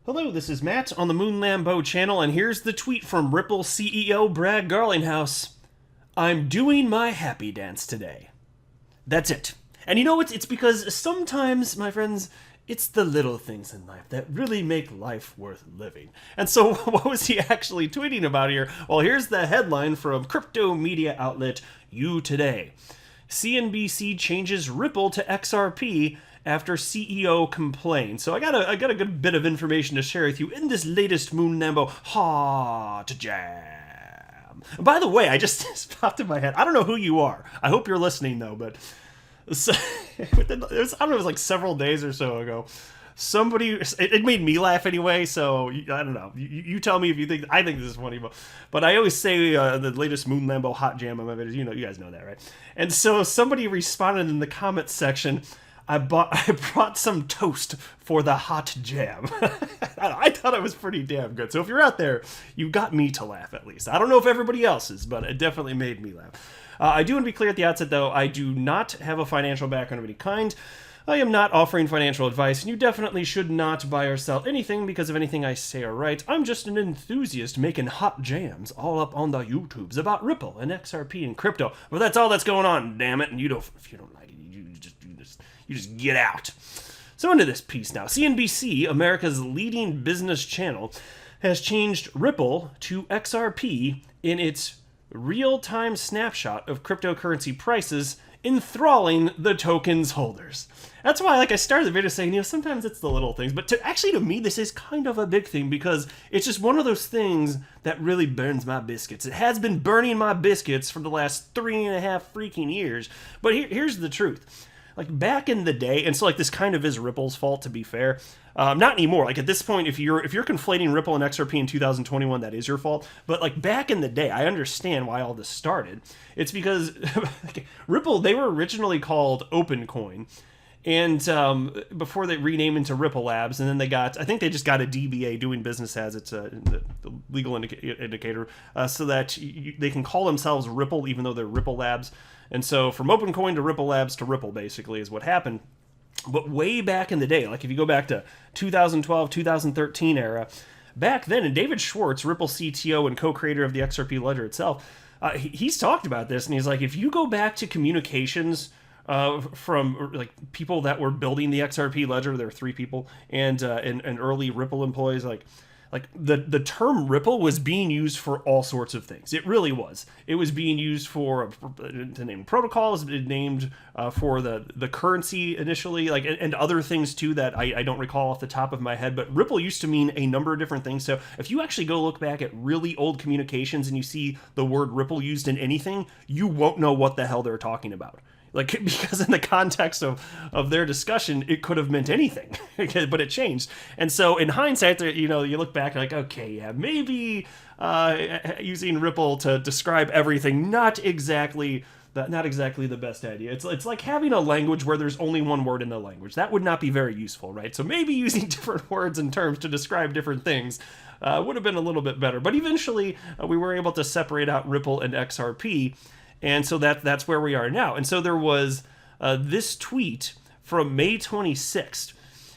Hello, this is Matt on the Moon Lambeau channel, and here's the tweet from Ripple CEO Brad Garlinghouse. I'm doing my happy dance today. That's it. And you know what? It's because sometimes, my friends, it's the little things in life that really make life worth living. And so, what was he actually tweeting about here? Well, here's the headline from crypto media outlet You Today. CNBC changes Ripple to XRP after CEO complained. So I got a good bit of information to share with you in this latest Moon Lambeau Hot Jam. By the way, I just popped in my head. I don't know who you are. I hope you're listening though, but so, it was, I don't know, it was like several days or so ago. Somebody, it made me laugh anyway, so I don't know. You tell me if you think, I think this is funny, but I always say the latest Moon Lambeau Hot Jam on my videos, you guys know that, right? And so somebody responded in the comments section, I brought some toast for the hot jam. I thought it was pretty damn good. So if you're out there, you got me to laugh at least. I don't know if everybody else is, but it definitely made me laugh. I do want to be clear at the outset, though, I do not have a financial background of any kind. I am not offering financial advice, and you definitely should not buy or sell anything because of anything I say or write. I'm just an enthusiast making hot jams all up on the YouTubes about Ripple and XRP and crypto. But that's all that's going on, damn it. And if you don't like it, you just get out. So into this piece now. CNBC, America's leading business channel, has changed Ripple to XRP in its real-time snapshot of cryptocurrency prices, enthralling the token's holders. That's why, I started the video saying, sometimes it's the little things, but to me, this is kind of a big thing because it's just one of those things that really burns my biscuits. It has been burning my biscuits for the last 3.5 freaking years, but here's the truth. Back in the day, and so this kind of is Ripple's fault, to be fair. Not anymore. At this point, if you're conflating Ripple and XRP in 2021, that is your fault. But back in the day, I understand why all this started. It's because Ripple, they were originally called OpenCoin, and before they renamed into Ripple Labs, and then I think they just got a DBA, doing business as it's the legal indicator, so that they can call themselves Ripple even though they're Ripple Labs. And so from OpenCoin to Ripple Labs to Ripple basically is what happened. But way back in the day, if you go back to 2012, 2013 era, back then, and David Schwartz, Ripple CTO and co-creator of the XRP ledger itself, he's talked about this, and he's like, if you go back to communications from people that were building the XRP ledger, there were 3 people, and early Ripple employees, the term Ripple was being used for all sorts of things. It really was. It was being used to name protocols, named for the currency initially, and other things too that I don't recall off the top of my head. But Ripple used to mean a number of different things. So if you actually go look back at really old communications and you see the word Ripple used in anything, you won't know what the hell they're talking about. Because in the context of their discussion, it could have meant anything, but it changed. And so in hindsight, you look back okay, yeah, maybe using Ripple to describe everything, not exactly the best idea. It's like having a language where there's only one word in the language. That would not be very useful, right? So maybe using different words and terms to describe different things would have been a little bit better. But eventually, we were able to separate out Ripple and XRP. And so that's where we are now. And so there was this tweet from May 26th.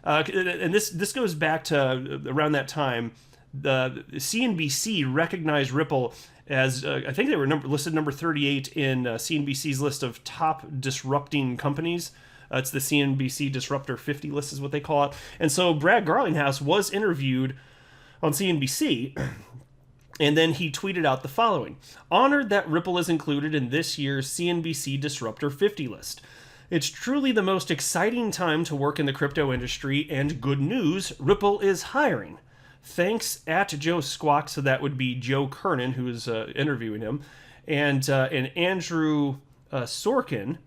And this goes back to around that time. The CNBC recognized Ripple as, I think they were listed number 38 in CNBC's list of top disrupting companies. It's the CNBC Disruptor 50 list is what they call it. And so Brad Garlinghouse was interviewed on CNBC. And then he tweeted out the following. Honored that Ripple is included in this year's CNBC Disruptor 50 list. It's truly the most exciting time to work in the crypto industry, and good news, Ripple is hiring. Thanks at Joe Squawk, so that would be Joe Kernan, who is interviewing him, and Andrew Sorkin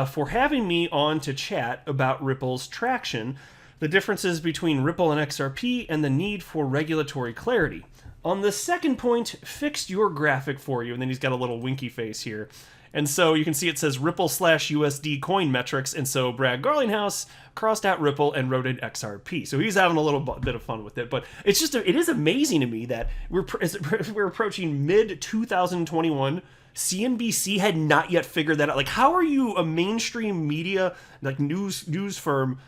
for having me on to chat about Ripple's traction, the differences between Ripple and XRP, and the need for regulatory clarity. On the second point, fixed your graphic for you. And then he's got a little winky face here. And so you can see it says Ripple/USD coin metrics. And so Brad Garlinghouse crossed out Ripple and wrote in XRP. So he's having a little bit of fun with it. But it is amazing to me that we're approaching mid-2021. CNBC had not yet figured that out. How are you a mainstream media, news firm,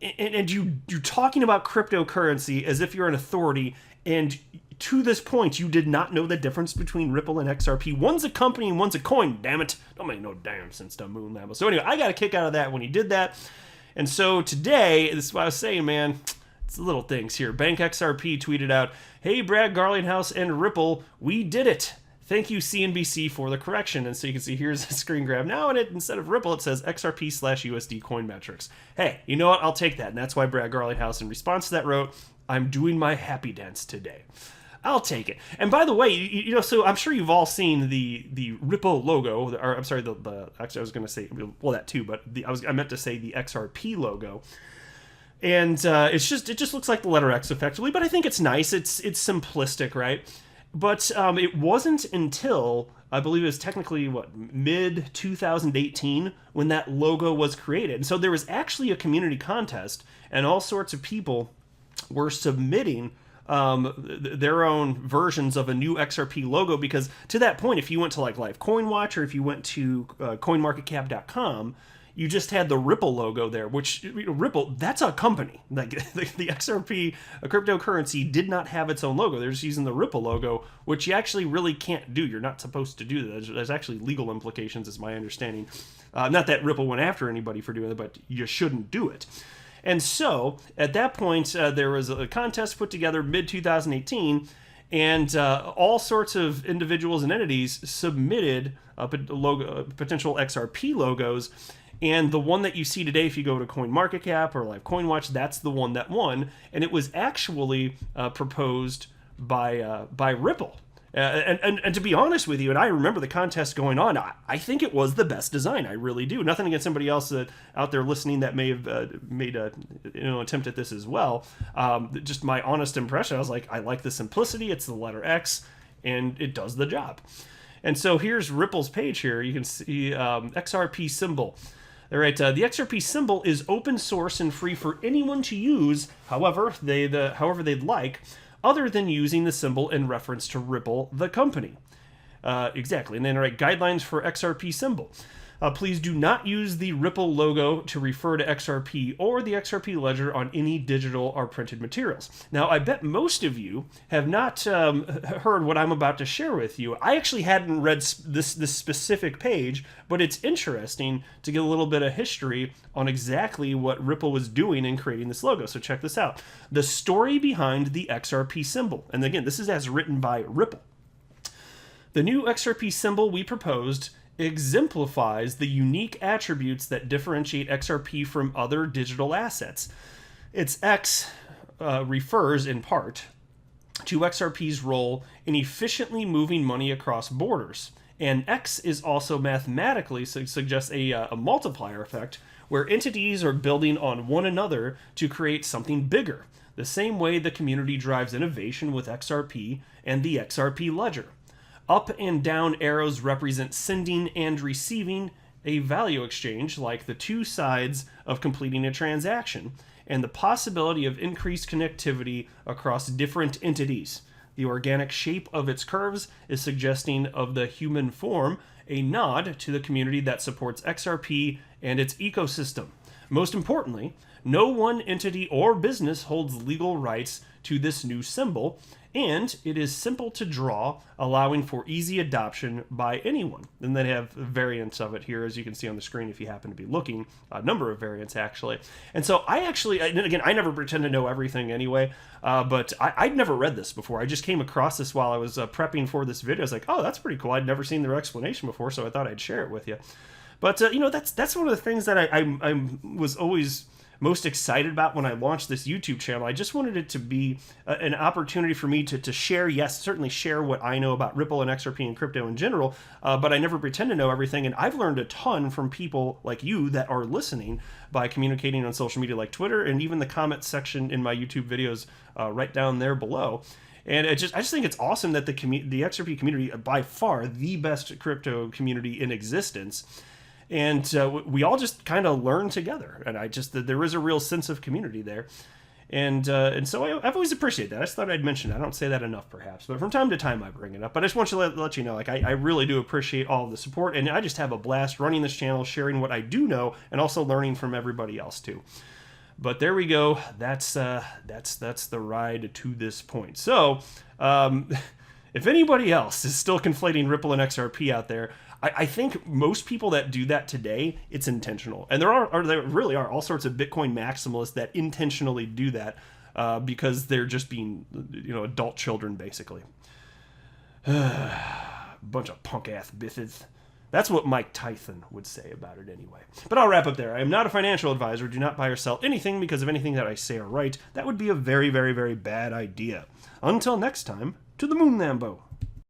and you're talking about cryptocurrency as if you're an authority, and to this point you did not know the difference between Ripple and XRP. One's a company and one's a coin. Damn it, don't make no damn sense to Moon Lambo. So anyway, I got a kick out of that when he did that. And so today, this is what I was saying, man, it's the little things here. Bank XRP tweeted out, "Hey Brad Garlinghouse and Ripple, we did it. Thank you, CNBC, for the correction." And so you can see here's a screen grab now, and instead of Ripple, it says XRP/USD coin metrics. Hey, you know what? I'll take that. And that's why Brad Garlinghouse, in response to that, wrote, "I'm doing my happy dance today." I'll take it. And by the way, you know, so I'm sure you've all seen the Ripple logo, or I'm sorry, actually I was going to say, well, that too, but I meant to say the XRP logo. And it just looks like the letter X effectively, but I think it's nice. It's simplistic, right? But it wasn't until, I believe it was technically, mid 2018 when that logo was created. And so there was actually a community contest, and all sorts of people were submitting their own versions of a new XRP logo, because to that point, if you went to like Live Coin Watch or if you went to coinmarketcap.com, you just had the Ripple logo there, which, you know, Ripple, that's a company. Like the XRP cryptocurrency did not have its own logo. They're just using the Ripple logo, which you actually really can't do. You're not supposed to do that. There's actually legal implications, is my understanding. Not that Ripple went after anybody for doing it, but you shouldn't do it. And so at that point, there was a contest put together mid 2018, and all sorts of individuals and entities submitted potential XRP logos. And the one that you see today, if you go to CoinMarketCap or Live Coin Watch, that's the one that won. And it was actually proposed by Ripple. And to be honest with you, and I remember the contest going on, I think it was the best design. I really do. Nothing against somebody else out there listening that may have made a attempt at this as well. Just my honest impression, I was like, I like the simplicity. It's the letter X, and it does the job. And so here's Ripple's page here. You can see XRP symbol. All right, the XRP symbol is open source and free for anyone to use, however they'd like, other than using the symbol in reference to Ripple, the company. Exactly. And then, right, guidelines for XRP symbol. Please do not use the Ripple logo to refer to XRP or the XRP ledger on any digital or printed materials. Now, I bet most of you have not heard what I'm about to share with you. I actually hadn't read this specific page, but it's interesting to get a little bit of history on exactly what Ripple was doing in creating this logo. So check this out. The story behind the XRP symbol. And again, this is as written by Ripple. The new XRP symbol we proposed exemplifies the unique attributes that differentiate XRP from other digital assets. Its X refers, in part, to XRP's role in efficiently moving money across borders. And X is also mathematically suggests a multiplier effect, where entities are building on one another to create something bigger, the same way the community drives innovation with XRP and the XRP ledger. Up and down arrows represent sending and receiving, a value exchange like the two sides of completing a transaction, and the possibility of increased connectivity across different entities. The organic shape of its curves is suggesting of the human form, a nod to the community that supports XRP and its ecosystem. Most importantly, no one entity or business holds legal rights to this new symbol, and it is simple to draw, allowing for easy adoption by anyone. And they have variants of it here, as you can see on the screen if you happen to be looking, a number of variants actually. And so I never pretend to know everything anyway, but I'd never read this before. I just came across this while I was prepping for this video. I was like, oh, that's pretty cool. I'd never seen their explanation before, so I thought I'd share it with you. But, that's one of the things that I was always most excited about when I launched this YouTube channel. I just wanted it to be an opportunity for me to share, yes, certainly share what I know about Ripple and XRP and crypto in general, but I never pretend to know everything, and I've learned a ton from people like you that are listening by communicating on social media like Twitter and even the comment section in my YouTube videos right down there below. And I just think it's awesome that the XRP community, by far the best crypto community in existence, and we all just kind of learn together, and there is a real sense of community there, and so I've always appreciated that. I just thought I'd mention it. I don't say that enough, perhaps, but from time to time I bring it up. But I just want to let you know, like, I really do appreciate all of the support, and I just have a blast running this channel, sharing what I do know, and also learning from everybody else too. But there we go. That's the ride to this point. So, if anybody else is still conflating Ripple and XRP out there, I think most people that do that today, it's intentional. And there really are all sorts of Bitcoin maximalists that intentionally do that because they're just being, adult children, basically. Bunch of punk-ass bitches. That's what Mike Tyson would say about it anyway. But I'll wrap up there. I am not a financial advisor. Do not buy or sell anything because of anything that I say or write. That would be a very, very, very bad idea. Until next time, to the moon, Lambo.